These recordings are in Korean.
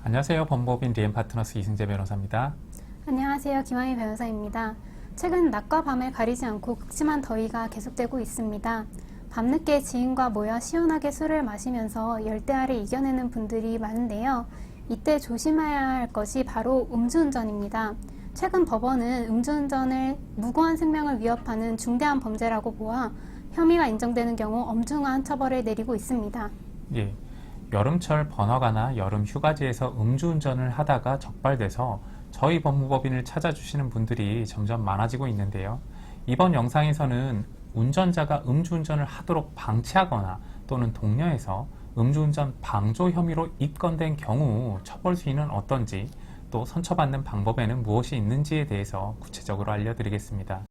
안녕하세요. 법무법인 리엠파트너스 이승재 변호사입니다. 안녕하세요. 김하희 변호사입니다. 최근 낮과 밤을 가리지 않고 극심한 더위가 계속되고 있습니다. 밤늦게 지인과 모여 시원하게 술을 마시면서 열대야를 이겨내는 분들이 많은데요. 이때 조심해야 할 것이 바로 음주운전입니다. 최근 법원은 음주운전을 무고한 생명을 위협하는 중대한 범죄라고 보아 혐의가 인정되는 경우 엄중한 처벌을 내리고 있습니다. 예, 여름철 번화가나 여름 휴가지에서 음주운전을 하다가 적발돼서 저희 법무법인을 찾아주시는 분들이 점점 많아지고 있는데요. 이번 영상에서는 운전자가 음주운전을 하도록 방치하거나 또는 독려해서 음주운전 방조 혐의로 입건된 경우 처벌 수위는 어떤지, 또 선처받는 방법에는 무엇이 있는지에 대해서 구체적으로 알려드리겠습니다.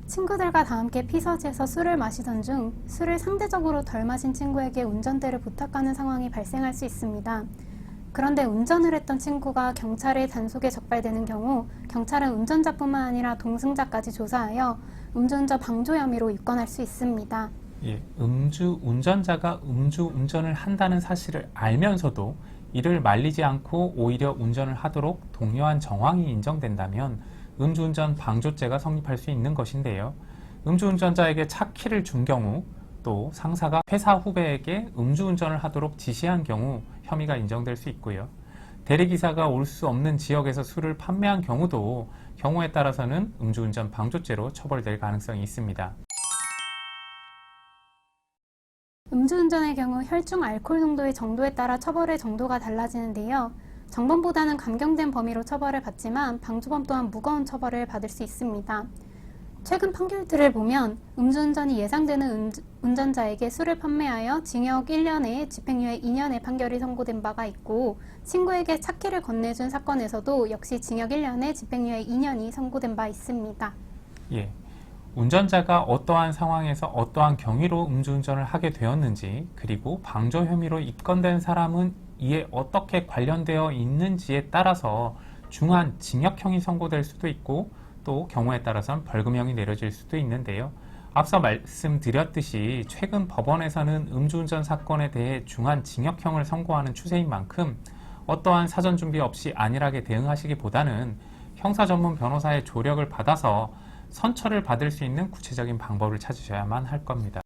친구들과 다 함께 피서지에서 술을 마시던 중 술을 상대적으로 덜 마신 친구에게 운전대를 부탁하는 상황이 발생할 수 있습니다. 그런데 운전을 했던 친구가 경찰의 단속에 적발되는 경우 경찰은 운전자뿐만 아니라 동승자까지 조사하여 음주운전 방조 혐의로 입건할 수 있습니다. 예, 운전자가 음주운전을 한다는 사실을 알면서도 이를 말리지 않고 오히려 운전을 하도록 독려한 정황이 인정된다면 음주운전 방조죄가 성립할 수 있는 것인데요. 음주운전자에게 차 키를 준 경우, 또 상사가 회사 후배에게 음주운전을 하도록 지시한 경우 혐의가 인정될 수 있고요. 대리기사가 올 수 없는 지역에서 술을 판매한 경우도 경우에 따라서는 음주운전 방조죄로 처벌될 가능성이 있습니다. 음주운전의 경우 혈중 알코올 농도의 정도에 따라 처벌의 정도가 달라지는데요. 정범보다는 감경된 범위로 처벌을 받지만 방조범 또한 무거운 처벌을 받을 수 있습니다. 최근 판결들을 보면 음주운전이 예상되는 운전자에게 술을 판매하여 징역 1년에 집행유예 2년의 판결이 선고된 바가 있고, 친구에게 차키를 건네준 사건에서도 역시 징역 1년에 집행유예 2년이 선고된 바 있습니다. 예, 운전자가 어떠한 상황에서 어떠한 경위로 음주운전을 하게 되었는지, 그리고 방조 혐의로 입건된 사람은 이에 어떻게 관련되어 있는지에 따라서 중한 징역형이 선고될 수도 있고, 또 경우에 따라서는 벌금형이 내려질 수도 있는데요. 앞서 말씀드렸듯이 최근 법원에서는 음주운전 사건에 대해 중한 징역형을 선고하는 추세인 만큼 어떠한 사전 준비 없이 안일하게 대응하시기보다는 형사 전문 변호사의 조력을 받아서 선처를 받을 수 있는 구체적인 방법을 찾으셔야만 할 겁니다.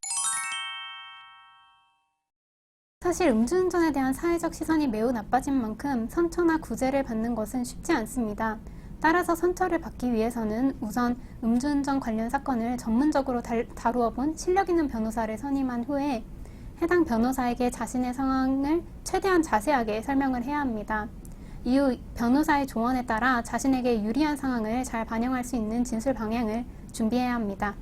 사실 음주운전에 대한 사회적 시선이 매우 나빠진 만큼 선처나 구제를 받는 것은 쉽지 않습니다. 따라서 선처를 받기 위해서는 우선 음주운전 관련 사건을 전문적으로 다루어 본 실력 있는 변호사를 선임한 후에 해당 변호사에게 자신의 상황을 최대한 자세하게 설명을 해야 합니다. 이후 변호사의 조언에 따라 자신에게 유리한 상황을 잘 반영할 수 있는 진술 방향을 준비해야 합니다.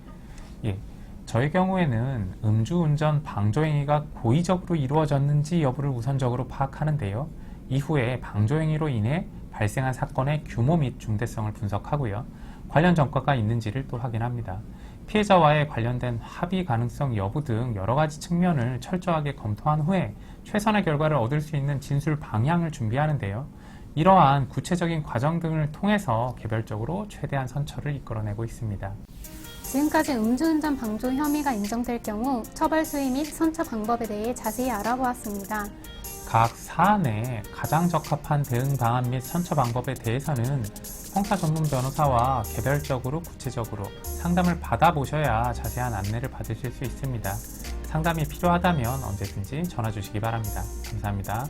예, 저의 경우에는 음주운전 방조행위가 고의적으로 이루어졌는지 여부를 우선적으로 파악하는데요. 이후에 방조행위로 인해 발생한 사건의 규모 및 중대성을 분석하고요. 관련 전과가 있는지를 또 확인합니다. 피해자와의 관련된 합의 가능성 여부 등 여러 가지 측면을 철저하게 검토한 후에 최선의 결과를 얻을 수 있는 진술 방향을 준비하는데요. 이러한 구체적인 과정 등을 통해서 개별적으로 최대한 선처를 이끌어내고 있습니다. 지금까지 음주운전 방조 혐의가 인정될 경우 처벌 수위 및 선처 방법에 대해 자세히 알아보았습니다. 각 사안에 가장 적합한 대응 방안 및 선처 방법에 대해서는 형사 전문 변호사와 개별적으로 구체적으로 상담을 받아보셔야 자세한 안내를 받으실 수 있습니다. 상담이 필요하다면 언제든지 전화 주시기 바랍니다. 감사합니다.